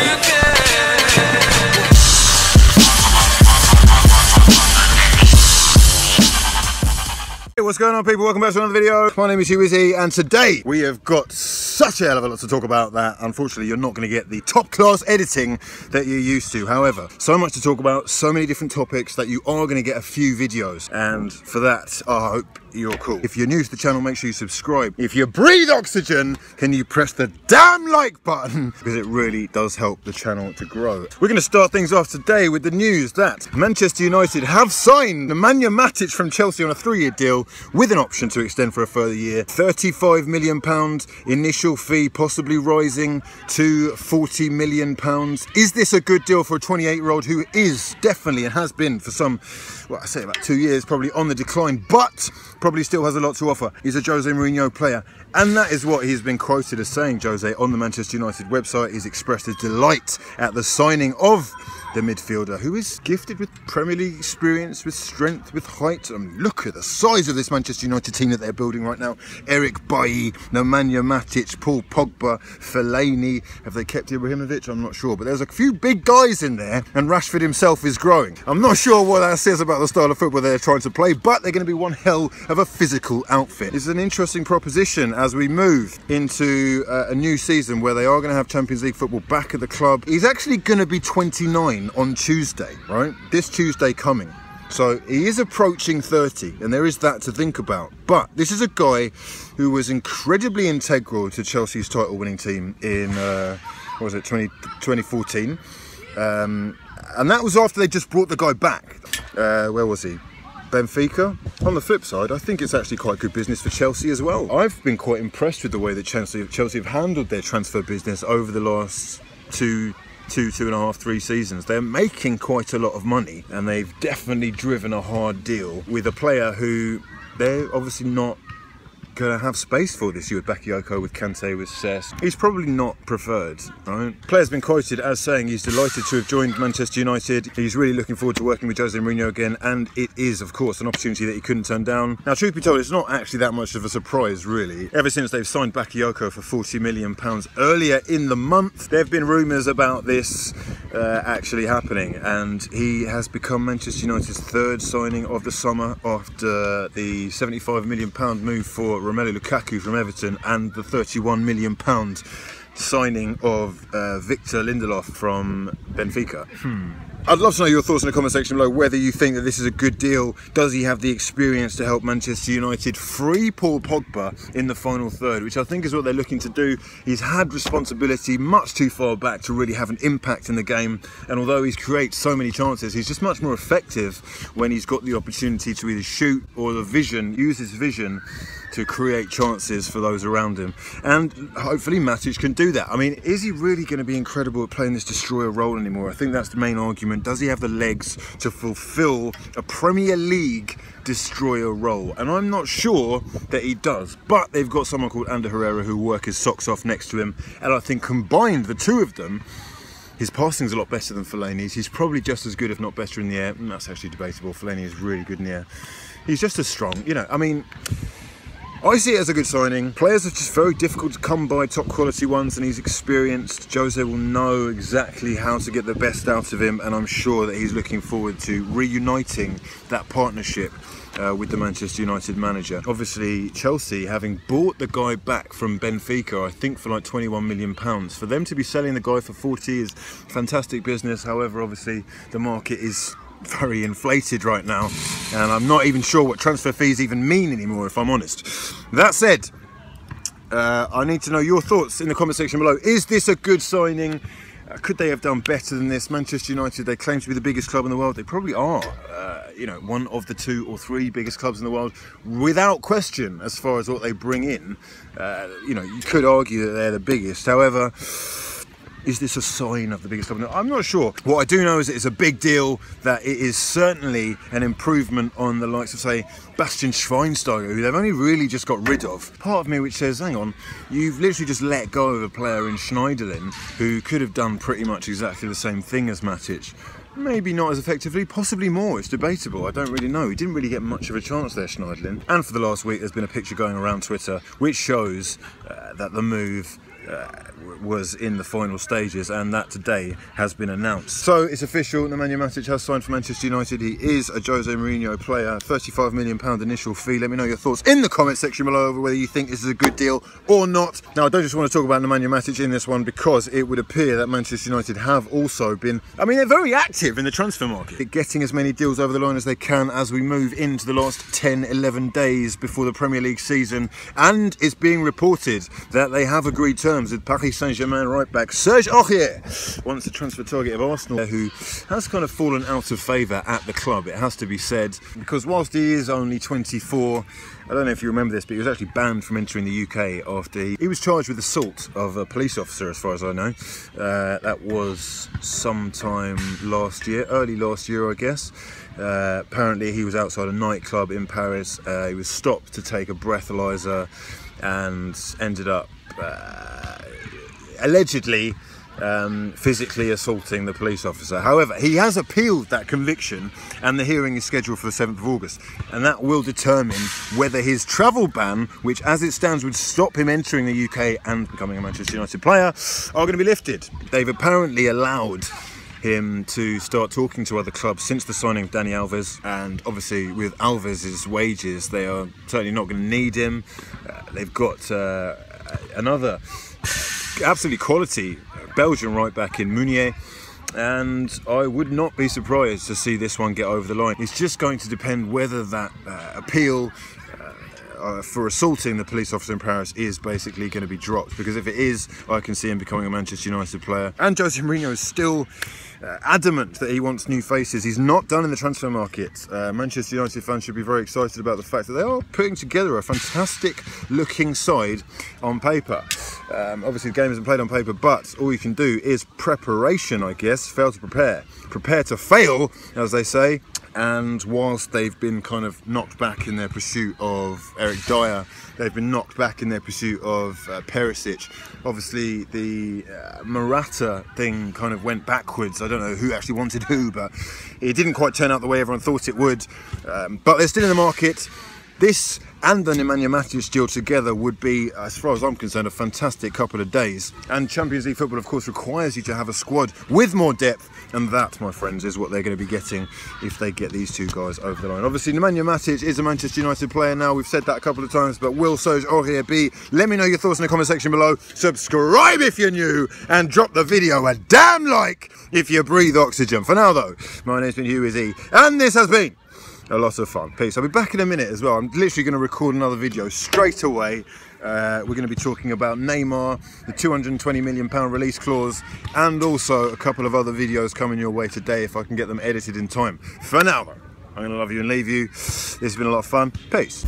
Hey, what's going on, people? Welcome back to another video. My name is hughwizzy, and today we have got such a hell of a lot to talk about that unfortunately you're not going to get the top class editing that you're used to. However, so much to talk about, so many different topics that you are going to get a few videos, and for that I hope you're cool. If you're new to the channel, make sure you subscribe. If you breathe oxygen, can you press the damn like button, because it really does help the channel to grow. We're going to start things off today with the news that Manchester United have signed Matic from Chelsea on a 3-year deal with an option to extend for a further year. £35 million initial fee, possibly rising to £40 million. Is this a good deal for a 28-year-old who is definitely, and has been for some, well, I say about 2 years, probably on the decline, but probably still has a lot to offer? He's a Jose Mourinho player, and that is what he's been quoted as saying. Jose, on the Manchester United website, he's expressed his delight at the signing of the midfielder, who is gifted with Premier League experience, with strength, with height. I mean, look at the size of this Manchester United team that they're building right now. Eric Bailly, Nemanja Matic, Paul Pogba, Fellaini. Have they kept Ibrahimovic? I'm not sure, but there's a few big guys in there, and Rashford himself is growing. I'm not sure what that says about the style of football they're trying to play, but they're going to be one hell of a physical outfit. It's an interesting proposition as we move into a new season where they are going to have Champions League football back at the club. He's actually going to be 29 on Tuesday, right? This Tuesday coming. So he is approaching 30, and there is that to think about. But this is a guy who was incredibly integral to Chelsea's title-winning team in, what was it, 2014. And that was after they just brought the guy back. Where was he? Benfica. On the flip side, I think it's actually quite good business for Chelsea as well. I've been quite impressed with the way that Chelsea have handled their transfer business over the last two and a half, 3 seasons. They're making quite a lot of money, and they've definitely driven a hard deal with a player who they're obviously not going to have space for this year with Bakayoko, with Kante, with Serge. He's probably not preferred, right? Player's been quoted as saying he's delighted to have joined Manchester United. He's really looking forward to working with Jose Mourinho again, and it is, of course, an opportunity that he couldn't turn down. Now, truth be told, it's not actually that much of a surprise, really. Ever since they've signed Bakayoko for £40 million earlier in the month, there have been rumours about this actually happening, and he has become Manchester United's 3rd signing of the summer after the £75 million move for Romelu Lukaku from Everton and the £31 million signing of Victor Lindelof from Benfica. I'd love to know your thoughts in the comment section below, whether you think that this is a good deal. Does he have the experience to help Manchester United free Paul Pogba in the final third, which I think is what they're looking to do. He's had responsibility much too far back to really have an impact in the game, and although he's created so many chances, he's just much more effective when he's got the opportunity to either shoot or the vision, use his vision to create chances for those around him. And hopefully Matic can do that. I mean, is he really going to be incredible at playing this destroyer role anymore? I think that's the main argument. Does he have the legs to fulfill a Premier League destroyer role? And I'm not sure that he does, but they've got someone called Ander Herrera who will work his socks off next to him, and I think combined, the two of them, his passing's a lot better than Fellaini's. He's probably just as good, if not better, in the air. And that's actually debatable. Fellaini is really good in the air. He's just as strong, you know. I mean, I see it as a good signing. Players are just very difficult to come by, top quality ones, and he's experienced. Jose will know exactly how to get the best out of him, and I'm sure that he's looking forward to reuniting that partnership with the Manchester United manager. Obviously, Chelsea, having bought the guy back from Benfica, I think for like £21 million, for them to be selling the guy for 40 is fantastic business. However, obviously, the market is very inflated right now, and I'm not even sure what transfer fees even mean anymore, if I'm honest. That said, I need to know your thoughts in the comment section below. Is this a good signing? Could they have done better than this? Manchester United, they claim to be the biggest club in the world. They probably are, you know, one of the 2 or 3 biggest clubs in the world, without question, as far as what they bring in. You know, you could argue that they're the biggest. However, is this a sign of the biggest club? I'm not sure. What I do know is it's a big deal, that it is certainly an improvement on the likes of, say, Bastian Schweinsteiger, who they've only really just got rid of. Part of me which says, hang on, you've literally just let go of a player in Schneiderlin who could have done pretty much exactly the same thing as Matic. Maybe not as effectively, possibly more, it's debatable, I don't really know. He didn't really get much of a chance there, Schneiderlin. And for the last week, there's been a picture going around Twitter which shows that the move was in the final stages, and that today has been announced. So it's official, Nemanja Matic has signed for Manchester United. He is a Jose Mourinho player, £35 million initial fee. Let me know your thoughts in the comment section below over whether you think this is a good deal or not. Now, I don't just want to talk about Nemanja Matic in this one, because it would appear that Manchester United have also been, I mean, they're very active in the transfer market, getting as many deals over the line as they can as we move into the last 10-11 days before the Premier League season. And it's being reported that they have agreed terms with Paris Saint-Germain right back Serge Aurier, once the transfer target of Arsenal, who has kind of fallen out of favour at the club, it has to be said, because whilst he is only 24, I don't know if you remember this, but he was actually banned from entering the UK after he was charged with assault of a police officer, as far as I know. That was sometime last year, early last year, I guess. Apparently he was outside a nightclub in Paris. He was stopped to take a breathalyzer and ended up allegedly physically assaulting the police officer. However, he has appealed that conviction, and the hearing is scheduled for the 7th of August, and that will determine whether his travel ban, which as it stands would stop him entering the UK and becoming a Manchester United player, are going to be lifted. They've apparently allowed him to start talking to other clubs since the signing of Dani Alves, and obviously with Alves' wages they are certainly not going to need him. They've got another absolutely quality Belgian right back in Meunier, and I would not be surprised to see this one get over the line. It's just going to depend whether that appeal for assaulting the police officer in Paris is basically going to be dropped, because if it is, I can see him becoming a Manchester United player. And Jose Mourinho is still adamant that he wants new faces. He's not done in the transfer market. Manchester United fans should be very excited about the fact that they are putting together a fantastic looking side on paper. Obviously the game isn't played on paper, but all you can do is preparation, I guess. Fail to prepare. Prepare to fail, as they say. And whilst they've been kind of knocked back in their pursuit of Eric Dyer, they've been knocked back in their pursuit of Perisic. Obviously the Morata thing kind of went backwards. I don't know who actually wanted who, but it didn't quite turn out the way everyone thought it would. But they're still in the market. This and the Nemanja Matic deal together would be, as far as I'm concerned, a fantastic couple of days. And Champions League football, of course, requires you to have a squad with more depth, and that, my friends, is what they're going to be getting if they get these two guys over the line. Obviously, Nemanja Matic is a Manchester United player now. We've said that a couple of times, but will Serge Aurier be? Let me know your thoughts in the comment section below. Subscribe if you're new, and drop the video a damn like if you breathe oxygen. For now, though, my name's been hughwizzy, and this has been a lot of fun. Peace. I'll be back in a minute as well. I'm literally going to record another video straight away. We're going to be talking about Neymar, the £220 million release clause, and also a couple of other videos coming your way today if I can get them edited in time. For now, though, I'm going to love you and leave you. This has been a lot of fun. Peace.